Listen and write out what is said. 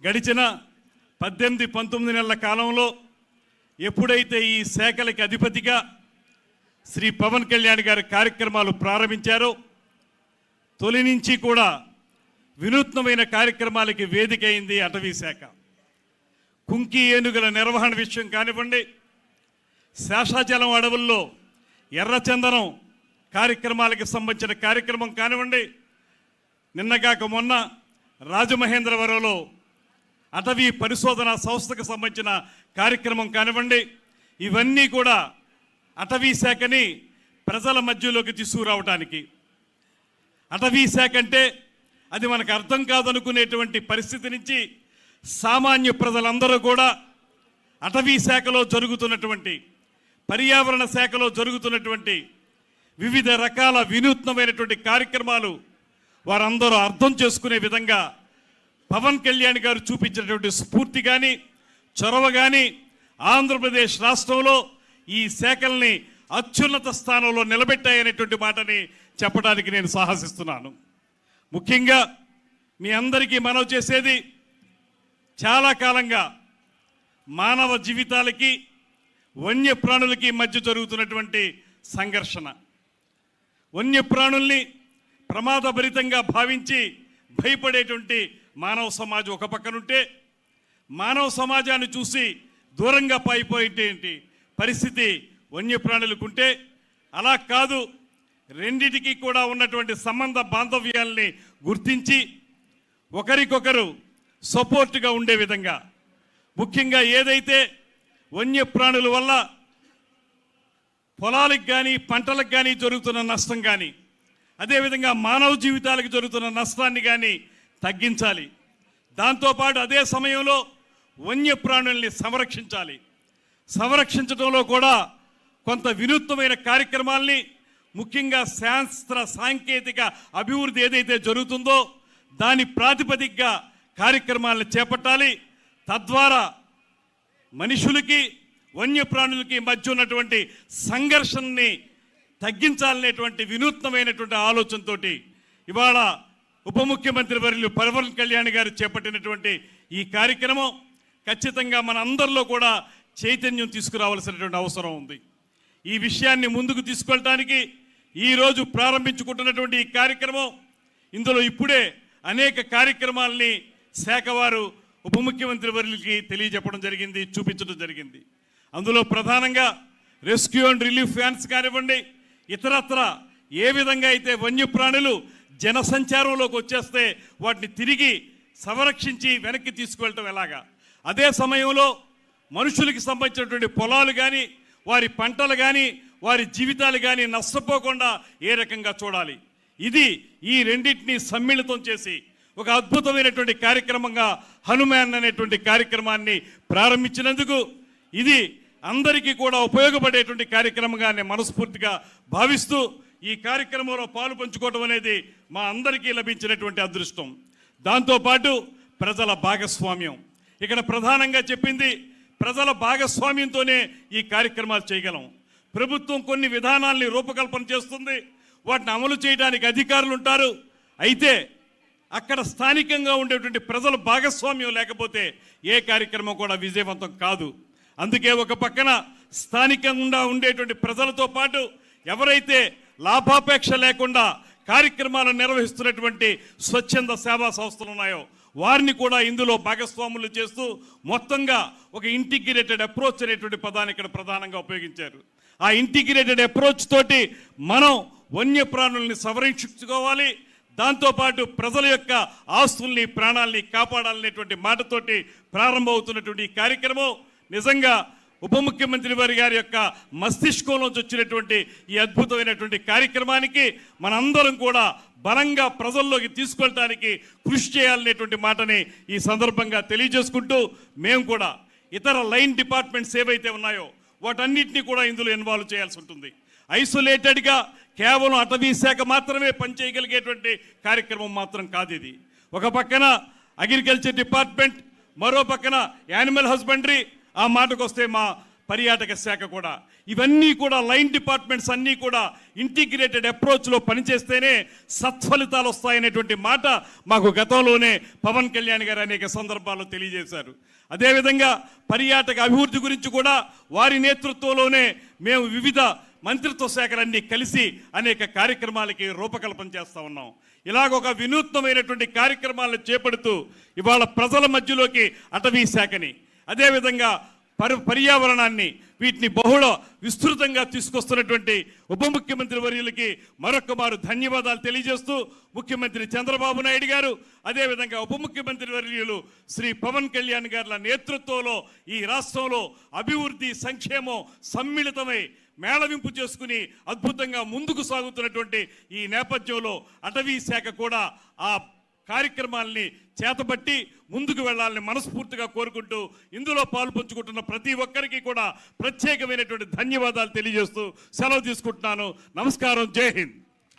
గడిచిన 18-19 నెలల కాలంలో ఎప్పుడైతే ఈ శాఖలకి అధిపతిగా శ్రీ పవన్ కళ్యాణ్ గారి కార్యక్రమాలు ప్రారంభించారో తొలి నుంచి కూడా వినూత్నమైన కార్యక్రమాలకి వేదిక అయింది అటవీ శాఖ. కుంకి ఏనుగుల నిర్వహణ విషయం కానివ్వండి, శేషాచలం అడవుల్లో ఎర్రచందనం కార్యక్రమాలకు సంబంధించిన కార్యక్రమం కానివ్వండి, నిన్నగాక మొన్న రాజమహేంద్రవరంలో అటవీ పరిశోధన సంస్థకు సంబంధించిన కార్యక్రమం కానివ్వండి, ఇవన్నీ కూడా అటవీ శాఖని ప్రజల మధ్యలోకి తీసుకురావడానికి, అటవీ శాఖ అంటే అది మనకు అర్థం కాదనుకునేటువంటి పరిస్థితి నుంచి సామాన్య ప్రజలందరూ కూడా అటవీ శాఖలో జరుగుతున్నటువంటి, పర్యావరణ శాఖలో జరుగుతున్నటువంటి వివిధ రకాల వినూత్నమైనటువంటి కార్యక్రమాలు వారందరూ అర్థం చేసుకునే విధంగా పవన్ కళ్యాణ్ గారు చూపించినటువంటి స్ఫూర్తి కానీ చొరవ కానీ ఆంధ్రప్రదేశ్ రాష్ట్రంలో ఈ శాఖల్ని అత్యున్నత స్థానంలో నిలబెట్టాయనేటువంటి మాటని చెప్పడానికి నేను సాహసిస్తున్నాను. ముఖ్యంగా మీ అందరికీ మనవి చేసేది, చాలా కాలంగా మానవ జీవితాలకి వన్యప్రాణులకి మధ్య జరుగుతున్నటువంటి సంఘర్షణ, వన్యప్రాణుల్ని ప్రమాదభరితంగా భావించి భయపడేటువంటి మానవ సమాజం ఒక పక్కనుంటే, మానవ సమాజాన్ని చూసి దూరంగా పారిపోయేటువంటి పరిస్థితి వన్యప్రాణులకుంటే, అలా కాదు రెండిటికి కూడా ఉన్నటువంటి సంబంధ బాంధవ్యాల్ని గుర్తించి ఒకరికొకరు సపోర్ట్గా ఉండే విధంగా, ముఖ్యంగా ఏదైతే వన్యప్రాణుల వల్ల పొలాలకు కానీ పంటలకు కానీ జరుగుతున్న నష్టం కానీ, అదేవిధంగా మానవ జీవితాలకు జరుగుతున్న నష్టాన్ని కానీ తగ్గించాలి. దాంతోపాటు అదే సమయంలో వన్యప్రాణుల్ని సంరక్షించాలి. సంరక్షించడంలో కూడా కొంత వినూత్నమైన కార్యక్రమాల్ని, ముఖ్యంగా శాస్త్ర సాంకేతిక అభివృద్ధి ఏదైతే జరుగుతుందో దాని ప్రాతిపదికగా కార్యక్రమాలను చేపట్టాలి. తద్వారా మనుషులకి వన్యప్రాణులకి మధ్య ఉన్నటువంటి సంఘర్షణని తగ్గించాలనేటువంటి వినూత్నమైనటువంటి ఆలోచనతో ఇవాళ ఉప ముఖ్యమంత్రి వర్యులు పవన్ కళ్యాణ్ గారు చేపట్టినటువంటి ఈ కార్యక్రమం ఖచ్చితంగా మన అందరిలో కూడా చైతన్యం తీసుకురావాల్సినటువంటి అవసరం ఉంది. ఈ విషయాన్ని ముందుకు తీసుకెళ్ళడానికి ఈరోజు ప్రారంభించుకుంటున్నటువంటి ఈ కార్యక్రమం, ఇందులో ఇప్పుడే అనేక కార్యక్రమాలని శాఖ వారు ఉప ముఖ్యమంత్రి వర్యులకి తెలియజెప్పడం జరిగింది, చూపించడం జరిగింది. అందులో ప్రధానంగా రెస్క్యూ అండ్ రిలీఫ్ వ్యాన్స్ కానివ్వండి, ఇతరత్ర ఏ విధంగా అయితే వన్యప్రాణులు జనసంచారంలోకి వచ్చేస్తే వాటిని తిరిగి సంరక్షించి వెనక్కి తీసుకువెళ్ళటం ఎలాగా, అదే సమయంలో మనుషులకి సంబంధించినటువంటి పొలాలు కానీ వారి పంటలు కానీ వారి జీవితాలు కానీ నష్టపోకుండా ఏ రకంగా చూడాలి, ఇది ఈ రెండింటినీ సమ్మిళితం చేసి ఒక అద్భుతమైనటువంటి కార్యక్రమంగా హనుమాన్ అనేటువంటి కార్యక్రమాన్ని ప్రారంభించినందుకు ఇది అందరికీ కూడా ఉపయోగపడేటువంటి కార్యక్రమంగా నేను మనస్ఫూర్తిగా భావిస్తూ ఈ కార్యక్రమంలో పాలు పంచుకోవడం అనేది మా అందరికీ లభించినటువంటి అదృష్టం. దాంతోపాటు ప్రజల భాగస్వామ్యం, ఇక్కడ ప్రధానంగా చెప్పింది ప్రజల భాగస్వామ్యంతోనే ఈ కార్యక్రమాలు చేయగలం. ప్రభుత్వం కొన్ని విధానాల్ని రూపకల్పన చేస్తుంది, వాటిని అమలు చేయడానికి అధికారులు ఉంటారు. అయితే అక్కడ స్థానికంగా ఉండేటువంటి ప్రజల భాగస్వామ్యం లేకపోతే ఏ కార్యక్రమం కూడా విజయవంతం కాదు. అందుకే ఒక పక్కన స్థానికంగా ఉండేటువంటి ప్రజలతో పాటు ఎవరైతే లాభాపేక్ష లేకుండా కార్యక్రమాలను నిర్వహిస్తున్నటువంటి స్వచ్ఛంద సేవా సంస్థలు ఉన్నాయో వారిని కూడా ఇందులో భాగస్వాములు చేస్తూ మొత్తంగా ఒక ఇంటిగ్రేటెడ్ అప్రోచ్ అనేటువంటి పదాన్ని ఇక్కడ ప్రధానంగా ఉపయోగించారు. ఆ ఇంటిగ్రేటెడ్ అప్రోచ్ తోటి మనం వన్యప్రాణుల్ని సంరక్షించుకోవాలి, దాంతోపాటు ప్రజల యొక్క ఆస్తుల్ని ప్రాణాలని కాపాడాలనేటువంటి మాటతోటి ప్రారంభమవుతున్నటువంటి ఈ కార్యక్రమం నిజంగా ఉప ముఖ్యమంత్రి వారి గారి యొక్క మస్తిష్కంలోంచి వచ్చినటువంటి ఈ అద్భుతమైనటువంటి కార్యక్రమానికి మనందరం కూడా బలంగా ప్రజల్లోకి తీసుకెళ్ళడానికి కృషి చేయాలనేటువంటి మాటని ఈ సందర్భంగా తెలియజేసుకుంటూ, మేము కూడా ఇతర లైన్ డిపార్ట్మెంట్స్ ఏవైతే ఉన్నాయో వాటన్నిటినీ కూడా ఇందులో ఇన్వాల్వ్ చేయాల్సి ఉంటుంది. ఐసోలేటెడ్గా కేవలం అటవీ శాఖ మాత్రమే పనిచేయగలిగేటువంటి కార్యక్రమం మాత్రం కాదు ఇది. ఒక పక్కన అగ్రికల్చర్ డిపార్ట్మెంట్, మరో పక్కన యానిమల్ హస్బెండరీ, ఆ మాటకు వస్తే మా పర్యాటక శాఖ కూడా ఇవన్నీ కూడా లైన్ డిపార్ట్మెంట్స్ అన్నీ కూడా ఇంటిగ్రేటెడ్ అప్రోచ్లో పనిచేస్తేనే సత్ఫలితాలు వస్తాయనేటువంటి మాట మాకు గతంలోనే పవన్ కళ్యాణ్ గారు అనేక సందర్భాల్లో తెలియజేశారు. అదేవిధంగా పర్యాటక అభివృద్ధి గురించి కూడా వారి నేతృత్వంలోనే మేము వివిధ మంత్రిత్వ శాఖలన్నీ కలిసి అనేక కార్యక్రమాలకి రూపకల్పన చేస్తూ ఉన్నాం. ఇలాగ ఒక వినూత్నమైనటువంటి కార్యక్రమాలను చేపడుతూ ఇవాళ ప్రజల మధ్యలోకి అటవీ శాఖని, అదేవిధంగా పర్యావరణాన్ని, వీటిని బహుళ విస్తృతంగా తీసుకొస్తున్నటువంటి ఉప ముఖ్యమంత్రి వర్యులకి మరొక మారు ధన్యవాదాలు తెలియజేస్తూ, ముఖ్యమంత్రి చంద్రబాబు నాయుడు గారు, అదేవిధంగా ఉప ముఖ్యమంత్రి వర్యులు శ్రీ పవన్ కళ్యాణ్ గారి నేతృత్వంలో ఈ రాష్ట్రంలో అభివృద్ధి సంక్షేమం సమ్మిళితమై మేళవింపు చేసుకుని అద్భుతంగా ముందుకు సాగుతున్నటువంటి ఈ నేపథ్యంలో అటవీ శాఖ కూడా ఆ కార్యక్రమాల్ని చేతబట్టి ముందుకు వెళ్ళాలని మనస్ఫూర్తిగా కోరుకుంటూ ఇందులో పాల్పంచుకుంటున్న ప్రతి ఒక్కరికి కూడా ప్రత్యేకమైనటువంటి ధన్యవాదాలు తెలియజేస్తూ సెలవు తీసుకుంటున్నాను. నమస్కారం. జై హింద్.